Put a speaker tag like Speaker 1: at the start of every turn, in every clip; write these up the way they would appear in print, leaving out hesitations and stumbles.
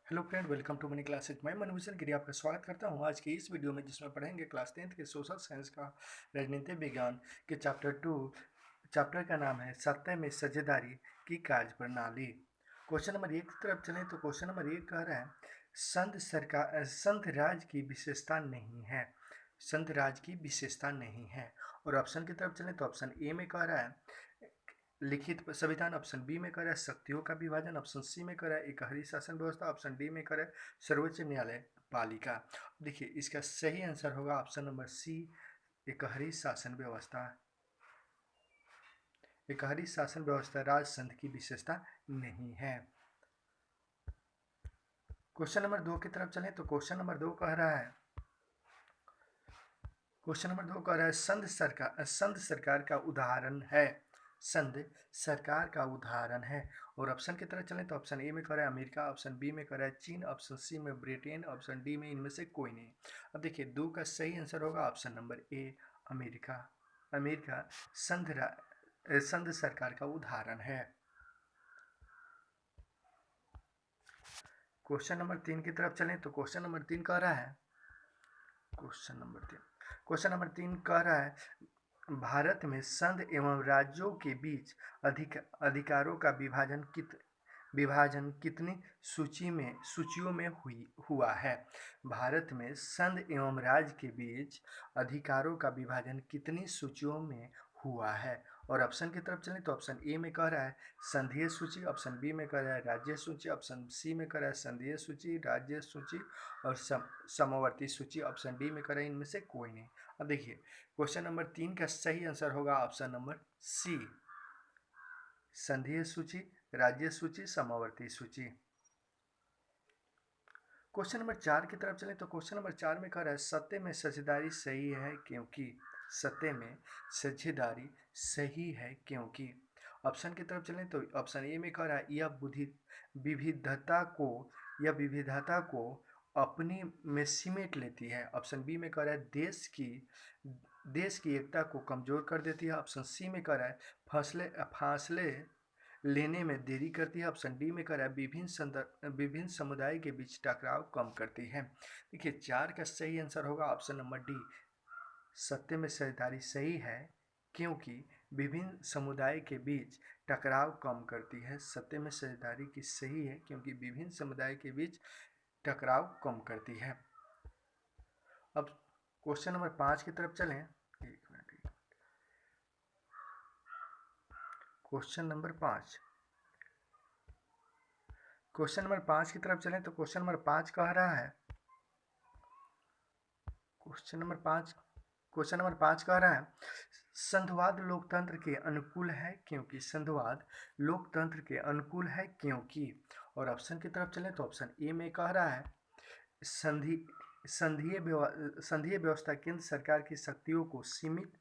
Speaker 1: Hello friend, welcome to money classes. मैं मनोविजन गिरी आपका स्वागत करता हूं आज की इस वीडियो में, जिसमें पढ़ेंगे क्लास 10th के सोशल साइंस का राजनीतिक विज्ञान के चैप्टर का नाम है सत्य में साझेदारी की कार्य प्रणाली। क्वेश्चन नंबर 1 की तरफ चलें तो क्वेश्चन नंबर 1 कह रहा है संघ राज्य की विशेषता नहीं है। संघ राज्य की विशेषता नहीं है। और ऑप्शन की तरफ चलें तो ऑप्शन ए में कह रहा है लिखित संविधान, ऑप्शन बी में करे शक्तियों का विभाजन, ऑप्शन सी में करे एकहरी शासन व्यवस्था, ऑप्शन डी में करे सर्वोच्च न्यायालय पालिका। देखिए, इसका सही आंसर होगा ऑप्शन नंबर सी, एकहरी शासन व्यवस्था। एकहरी शासन व्यवस्था राज संघ की विशेषता नहीं है। क्वेश्चन नंबर 2 की तरफ चलें तो क्वेश्चन नंबर 2 कह रहा है संघ सरकार का उदाहरण है। संघ सरकार का उदाहरण है। और ऑप्शन की तरफ चलें तो ऑप्शन ए में कह रहा है अमेरिका, ऑप्शन बी में कह रहा है चीन, ऑप्शन सी में ब्रिटेन, ऑप्शन डी में इनमें से कोई नहीं। अब देखिए, दो का सही आंसर होगा option number A, America. America संघ सरकार का उदाहरण है। क्वेश्चन नंबर 3 की तरफ चलें तो क्वेश्चन नंबर 3 कह रहा है क्वेश्चन नंबर 3 कह रहा है भारत में संघ एवं राज्यों के बीच अधिकारों का विभाजन कितनी सूचियों में हुआ है। भारत में संघ एवं राज्य के बीच अधिकारों का विभाजन कितनी सूचियों में हुआ है। और ऑप्शन की तरफ चलें तो ऑप्शन ए में कह रहा है संघीय सूची, ऑप्शन बी में कह रहा है राज्य सूची, ऑप्शन सी में कह रहा है संघीय सूची, राज्य सूची और समवर्ती सूची, ऑप्शन डी में कह रहा है इनमें से कोई नहीं। अब देखिए, क्वेश्चन नंबर 3 का सही आंसर होगा ऑप्शन नंबर सी, संघीय सूची, राज्य सूची, समवर्ती सूची। क्वेश्चन नंबर 4 की तरफ चलें तो क्वेश्चन नंबर 4 में कह रहा है सत्य में साझेदारी सही है क्योंकि। सत्य में साझेदारी सही है क्योंकि। ऑप्शन की तरफ चलें तो ऑप्शन ए में कह रहा है विविधता को यह विविधता को अपनी में सिमेट लेती है। ऑप्शन बी में कह रहा है देश की एकता को कमजोर कर देती है। ऑप्शन सी में कह रहा है फासले लेने में देरी करती है। ऑप्शन डी में कह रहा है विभिन्न समुदाय के बीच टकराव कम करती है। देखिए, 4 का सही आंसर होगा ऑप्शन नंबर डी, सत्य में साझेदारी सही है क्योंकि विभिन्न समुदाय के बीच टकराव कम करती है। सत्य में साझेदारी की सही है क्योंकि विभिन्न समुदाय के बीच टकराव कम करती है। अब क्वेश्चन नंबर 5 की तरफ चलें। एक मिनट। क्वेश्चन नंबर 5 की तरफ चलें तो क्वेश्चन नंबर 5 कह रहा है क्वेश्चन नंबर 5 कह रहा है संघवाद लोकतंत्र के अनुकूल है क्योंकि। संघवाद लोकतंत्र के अनुकूल है क्योंकि। और ऑप्शन की तरफ चलें तो ऑप्शन ए में कह रहा है संघीय व्यवस्था केंद्र सरकार की शक्तियों को सीमित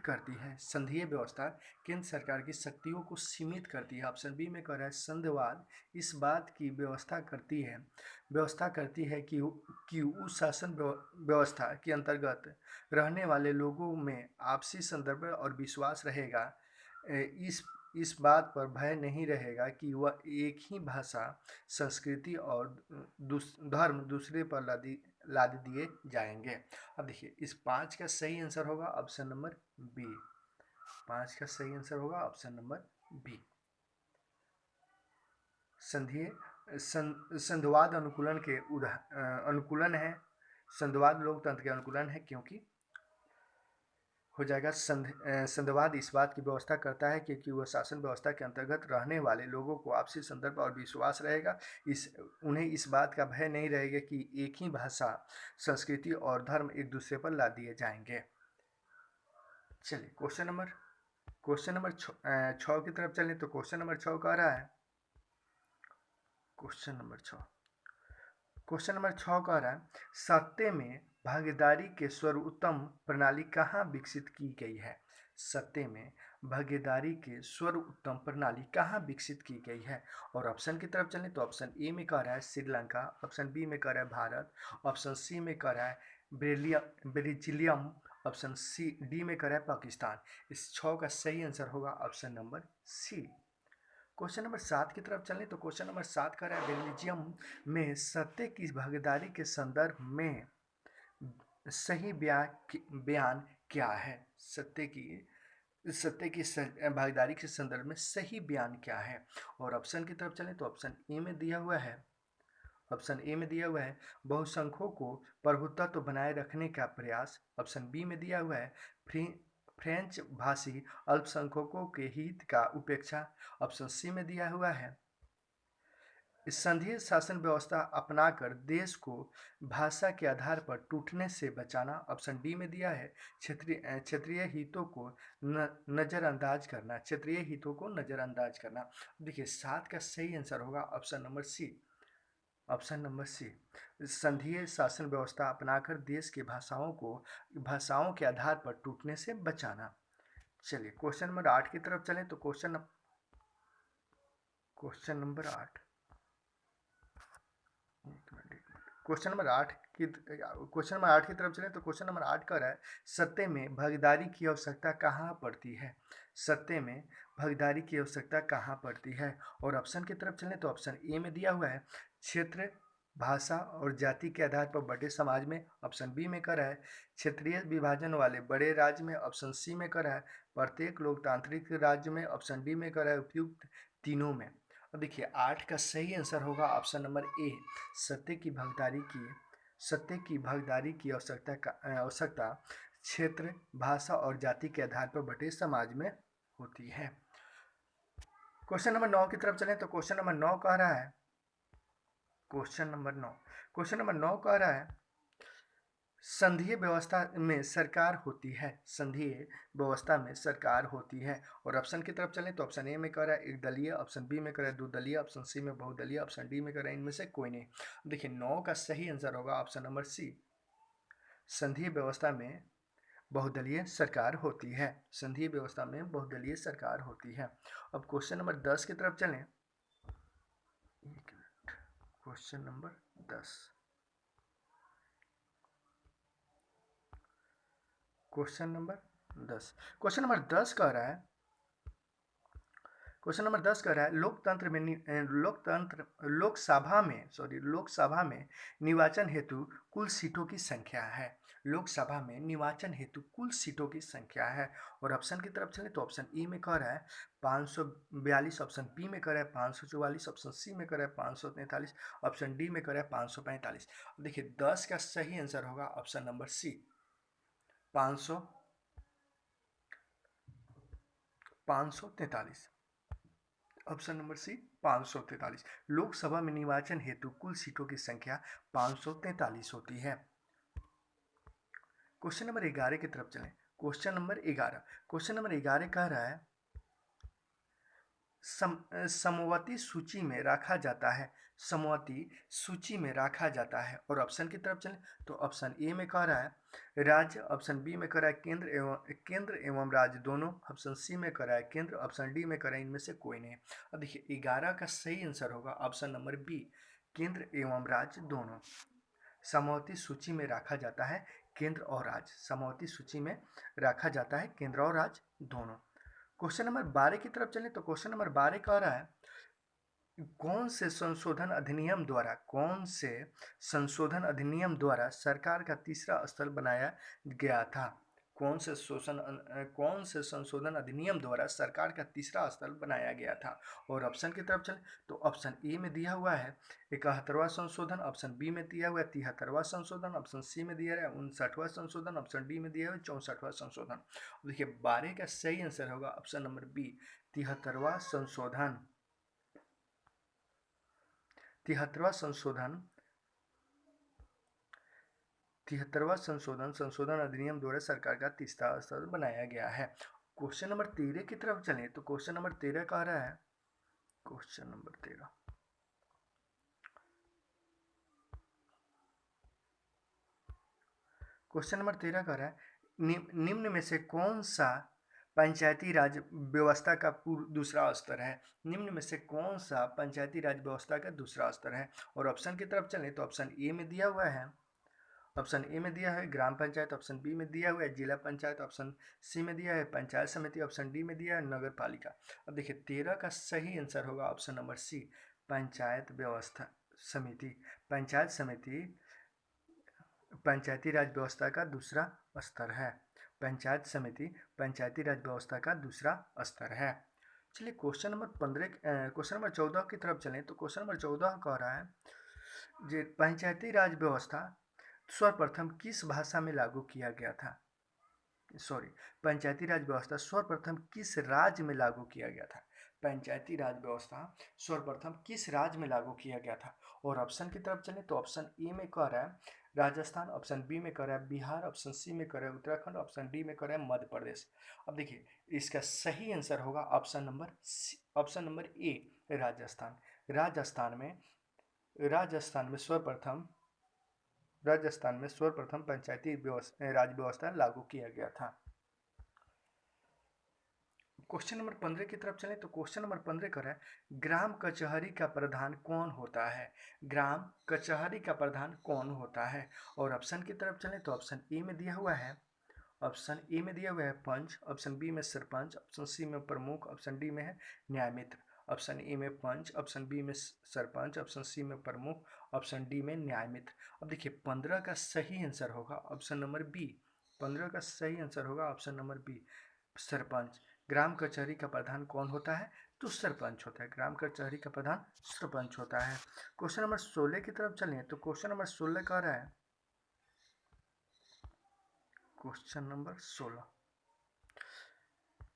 Speaker 1: करती है। संघीय व्यवस्था केंद्र सरकार की शक्तियों को सीमित करती है। ऑप्शन बी में कह रहा है संघवाद इस बात की व्यवस्था करती है कि उस शासन व्यवस्था के अंतर्गत रहने वाले लोगों में आपसी संदर्भ और विश्वास रहेगा। इस बात पर भय नहीं रहेगा कि वह एक ही भाषा, संस्कृति और धर्म दूसरे पर लाद दिए जाएंगे। अब देखिए, इस 5 का सही आंसर होगा ऑप्शन नंबर बी। 5 का सही आंसर होगा ऑप्शन नंबर बी। संघवाद अनुकूलन है। संघवाद लोकतंत्र के अनुकूलन है क्योंकि हो जाएगा संघवाद इस बात की व्यवस्था करता है क्योंकि वह शासन व्यवस्था के अंतर्गत रहने वाले लोगों को आपसी संदर्भ और विश्वास रहेगा। उन्हें इस बात का भय नहीं रहेगा कि एक ही भाषा, संस्कृति और धर्म एक दूसरे पर लाद दिए जाएंगे। चलिए, क्वेश्चन नंबर 6 की तरफ चलें तो क्वेश्चन नंबर 6 कह रहा है क्वेश्चन नंबर 6 कह रहा है सत्य में भागीदारी के सर्वोत्तम प्रणाली कहाँ विकसित की गई है। सत्य में भागीदारी के सर्वोत्तम प्रणाली कहाँ विकसित की गई है। और ऑप्शन की तरफ चलें तो ऑप्शन ए में कह रहा है श्रीलंका, ऑप्शन बी में कह रहा है भारत, ऑप्शन सी में कह रहा है बेल्जियम, ऑप्शन डी में कह रहा है पाकिस्तान। इस 6 का सही आंसर होगा option number C, question number 7 की तरफ चलें तो क्वेश्चन नंबर 7 कह रहा है बेल्जियम में सत्य की भागीदारी के संदर्भ में सही बयान क्या है? सत्य की भागीदारी के संदर्भ में सही बयान क्या है? और ऑप्शन की तरफ चलें तो ऑप्शन ए में दिया हुआ है, बहुसंख्यों को प्रभुत्व बनाए रखने का प्रयास। ऑप्शन बी में दिया हुआ है फ्रेंच भाषी अल्पसंख्यकों के हित का उपेक्षा। ऑप्शन सी में दिया हुआ है संघीय शासन व्यवस्था अपनाकर देश को भाषा के आधार पर टूटने से बचाना। ऑप्शन डी में दिया है क्षेत्रीय हितों को नजरअंदाज करना। देखिए 7 का सही आंसर होगा ऑप्शन नंबर सी, संघीय शासन व्यवस्था अपनाकर देश के भाषाओं के आधार पर टूटने से बचाना। चलिए क्वेश्चन नंबर 8 की तरफ चलें तो क्वेश्चन नंबर 8 क्वेश्चन नंबर 8 की तरफ चलें तो क्वेश्चन नंबर 8 कह रहा है सत्य में भागीदारी की आवश्यकता कहाँ पड़ती है? सत्य में भागीदारी की आवश्यकता कहाँ पड़ती है? और ऑप्शन की तरफ चलें तो ऑप्शन ए में दिया हुआ है क्षेत्र, भाषा और जाति के आधार पर बड़े समाज में। ऑप्शन बी में कह रहा है क्षेत्रीय विभाजन वाले बड़े राज्य में। ऑप्शन सी में कह रहा है प्रत्येक लोकतांत्रिक राज्य में। ऑप्शन डी में कह रहा है उपयुक्त तीनों में। अब देखिए 8 का सही आंसर होगा ऑप्शन नंबर ए, सत्य की भागीदारी की आवश्यकता क्षेत्र, भाषा और जाति के आधार पर बटे समाज में होती है। क्वेश्चन नंबर 9 की तरफ चलें तो क्वेश्चन नंबर 9 कह रहा है संघीय व्यवस्था में सरकार होती है। और ऑप्शन की तरफ चलें तो ऑप्शन ए में कह रहा है एक दलीय, ऑप्शन बी में कह रहा है द्विदलीय, ऑप्शन सी में बहुदलीय, ऑप्शन डी में कह रहा है इनमें से कोई नहीं। देखिए 9 का सही आंसर होगा ऑप्शन नंबर सी, संघीय व्यवस्था में बहुदलीय सरकार होती है। अब क्वेश्चन नंबर 10 की तरफ चलें। क्वेश्चन नंबर 10 क्वेश्चन नंबर 10 कह रहा है लोकसभा में निर्वाचन हेतु कुल सीटों की संख्या है। और ऑप्शन की तरफ चले तो ऑप्शन ए में कह रहा है 542, ऑप्शन बी में कह रहा है 544, ऑप्शन सी में कह रहा है 543, ऑप्शन डी में कह रहा है 545। देखिए 10 का सही आंसर होगा option number C, 543। Option number C 543। Lok Sabha में निर्वाचन हेतु कुल सीटों की संख्या 543 होती है। क्वेश्चन नंबर 11 की तरफ चलें। क्वेश्चन नंबर 11 कह रहा है समवर्ती सूची में रखा जाता है। और ऑप्शन की तरफ चलें तो ऑप्शन ए में कह रहा है राज्य, ऑप्शन बी में कह रहा है केंद्र एवं राज्य दोनों, ऑप्शन सी में कह रहा है केंद्र, ऑप्शन डी में कह रहा है इनमें से कोई नहीं। अब देखिए 11 का सही आंसर होगा ऑप्शन नंबर बी, केंद्र एवं राज्य दोनों। समवर्ती सूची में रखा जाता है केंद्र और राज्य दोनों। क्वेश्चन नंबर 12 की तरफ चलें तो क्वेश्चन नंबर 12 कह रहा है कौन से संशोधन अधिनियम द्वारा सरकार का तीसरा स्थल बनाया गया था? कौन से संशोधन अधिनियम द्वारा सरकार का तीसरा स्थल बनाया गया था? और ऑप्शन की तरफ चलें तो ऑप्शन ए में दिया हुआ है 71वां संशोधन, ऑप्शन बी में दिया हुआ है 73वां संशोधन, ऑप्शन सी में दिया है 59वां संशोधन, ऑप्शन डी में दिया हुआ है 64वां संशोधन। देखिए 12 का सही आंसर होगा ऑप्शन नंबर बी, 73वां संशोधन। 73वां संशोधन अधिनियम द्वारा सरकार का तीसरा स्तर बनाया गया है। क्वेश्चन नंबर 13 की तरफ चलें तो क्वेश्चन नंबर 13 कह रहा है क्वेश्चन नंबर 13 कह रहा है निम्न में से कौन सा पंचायती राज व्यवस्था का दूसरा स्तर है? निम्न में से कौन सा पंचायती राज व्यवस्था का दूसरा स्तर है? और ऑप्शन की तरफ चलें तो ऑप्शन ए में दिया हुआ है ऑप्शन ए में दिया है ग्राम पंचायत, ऑप्शन बी में दिया हुआ है जिला पंचायत, ऑप्शन सी में दिया है पंचायत समिति, ऑप्शन डी में दिया है नगर पालिका। अब देखिए 13 का सही आंसर होगा ऑप्शन नंबर सी, पंचायत व्यवस्था समिति। पंचायत समिति पंचायती राज व्यवस्था का दूसरा स्तर है। पंचायत समिति पंचायती राज व्यवस्था का दूसरा स्तर है। चलिए क्वेश्चन नंबर 14 की तरफ चलें तो क्वेश्चन नंबर 14 कह रहा है जे पंचायती राज व्यवस्था सर्वप्रथम किस भाषा में लागू किया गया था? सॉरी, पंचायती राज व्यवस्था सर्वप्रथम किस राज्य में लागू किया गया था? पंचायती राज व्यवस्था सर्वप्रथम किस राज्य में लागू किया गया था? और ऑप्शन की तरफ चलें तो ऑप्शन ए में कह रहा है राजस्थान, ऑप्शन बी में कह रहा है बिहार, ऑप्शन सी में कह रहा है उत्तराखंड, ऑप्शन डी में कह रहा है मध्य प्रदेश। अब देखिए इसका सही आंसर होगा option number A, Rajasthan. Rajasthan में राजस्थान में सर्वप्रथम पंचायती राज व्यवस्था लागू किया गया था। क्वेश्चन नंबर 15 की तरफ चलें तो क्वेश्चन नंबर 15 कर है ग्राम कचहरी का प्रधान कौन होता है? ग्राम कचहरी का प्रधान कौन होता है? और ऑप्शन की तरफ चलें तो ऑप्शन ए में दिया हुआ है पंच, ऑप्शन बी में सरपंच, ऑप्शन सी में प्रमुख, ऑप्शन डी में है न्यायमित्र। ऑप्शन ए में पंच, ऑप्शन बी में सरपंच, ऑप्शन सी में प्रमुख, ऑप्शन डी में न्यायमित्र। अब देखिए 15 का सही आंसर होगा ऑप्शन नंबर बी। 15 का सही आंसर होगा ऑप्शन नंबर बी, सरपंच। ग्राम कचहरी का प्रधान कौन होता है? तो सरपंच होता है। ग्राम कचहरी का प्रधान सरपंच होता है। क्वेश्चन नंबर 16 की तरफ चलें तो क्वेश्चन नंबर 16 कह रहा है क्वेश्चन नंबर 16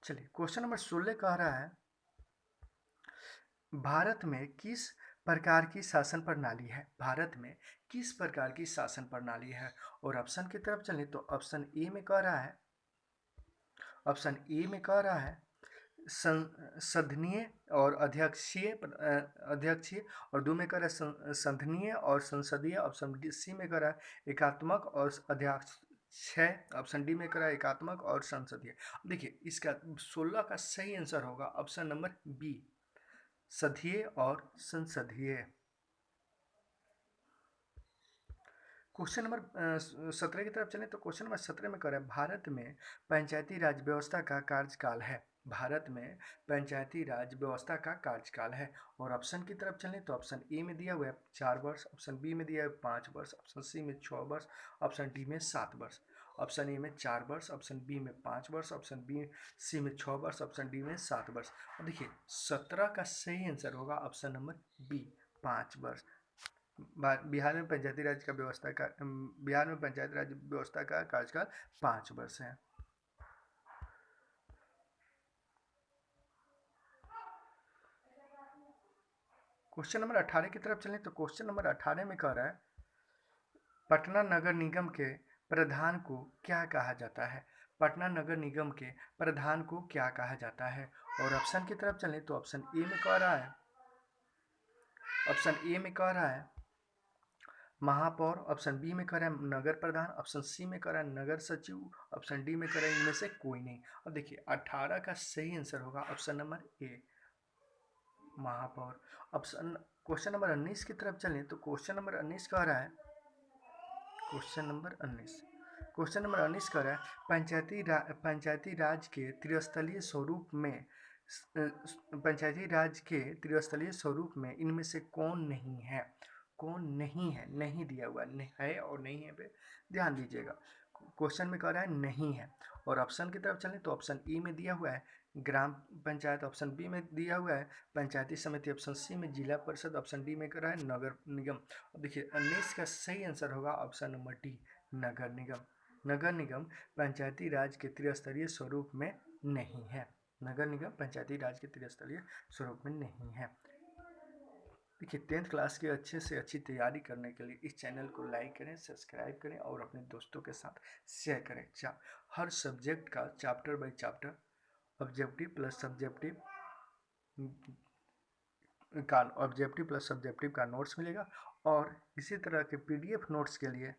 Speaker 1: चलिए क्वेश्चन नंबर 16 कह रहा है भारत में किस प्रकार की शासन प्रणाली है? भारत में किस प्रकार की शासन प्रणाली है? और ऑप्शन की तरफ चलें तो ऑप्शन ए में कह रहा है संसदीय और अध्यक्षीय और दो में कर रहा है संसदीय और संसदीय, ऑप्शन सी में कर रहा है एकात्मक और अध्यक्ष, ऑप्शन डी में कर रहा है एकात्मक और संसदीय। देखिए इसका 16 का सही आंसर होगा ऑप्शन नंबर बी, सदीय और संसदीय। क्वेश्चन नंबर 17 की तरफ चलें तो क्वेश्चन नंबर 17 में कह रहा है भारत में पंचायती राज व्यवस्था का कार्यकाल है। भारत में पंचायती राज व्यवस्था का कार्यकाल है। और ऑप्शन की तरफ चलें तो ऑप्शन ए में दिया हुआ है 4 वर्ष, ऑप्शन बी में दिया है 5 वर्ष, ऑप्शन सी में 6 वर्ष, ऑप्शन डी में 7 वर्ष। ऑप्शन ए में 4 वर्ष, ऑप्शन बी में 5 वर्ष, ऑप्शन बी सी में 6 वर्ष, ऑप्शन डी में 7 वर्ष। अब देखिए 17 का सही आंसर होगा ऑप्शन नंबर बी, 5 वर्ष। बिहार में पंचायती राज व्यवस्था का कार्यकाल 5 वर्ष है। क्वेश्चन नंबर 18 की तरफ चलें तो क्वेश्चन नंबर 18 में कह रहा है पटना नगर निगम के प्रधान को क्या कहा जाता है? पटना नगर निगम के प्रधान को क्या कहा जाता है? और ऑप्शन की तरफ चलें तो ऑप्शन ए में कह रहा है महापौर, ऑप्शन बी में कह रहा है नगर प्रधान, ऑप्शन सी में कह रहा है नगर सचिव, ऑप्शन डी में कह रहा है इनमें से कोई नहीं। अब देखिए 18 का सही आंसर होगा ऑप्शन नंबर ए, महापौर। ऑप्शन क्वेश्चन नंबर 19 की तरफ चलें तो क्वेश्चन नंबर 19 कह रहा है पंचायती राज के त्रिस्तरीय स्वरूप में इनमें से कौन नहीं है? नहीं दिया हुआ है और नहीं है पे ध्यान दीजिएगा। क्वेश्चन में कह रहा है नहीं है। और ऑप्शन की तरफ चलें तो ऑप्शन ए में दिया हुआ है ग्राम पंचायत, ऑप्शन बी में दिया हुआ है पंचायती समिति, ऑप्शन सी में जिला परिषद, ऑप्शन डी में कर रहा है नगर निगम। अब देखिए 19 का सही आंसर होगा ऑप्शन नंबर डी, नगर निगम। नगर निगम पंचायती राज के त्रिस्तरीय स्वरूप में नहीं है। नगर निगम पंचायती राज के त्रिस्तरीय स्वरूप में नहीं है। देखिए 10th क्लास की अच्छे से अच्छी तैयारी करने के लिए इस चैनल को लाइक करें, सब्सक्राइब करें और अपने दोस्तों के साथ शेयर करें। हर सब्जेक्ट का chapter by chapter, objective plus subjective का नोट्स मिलेगा। और इसी तरह के PDF नोट्स के लिए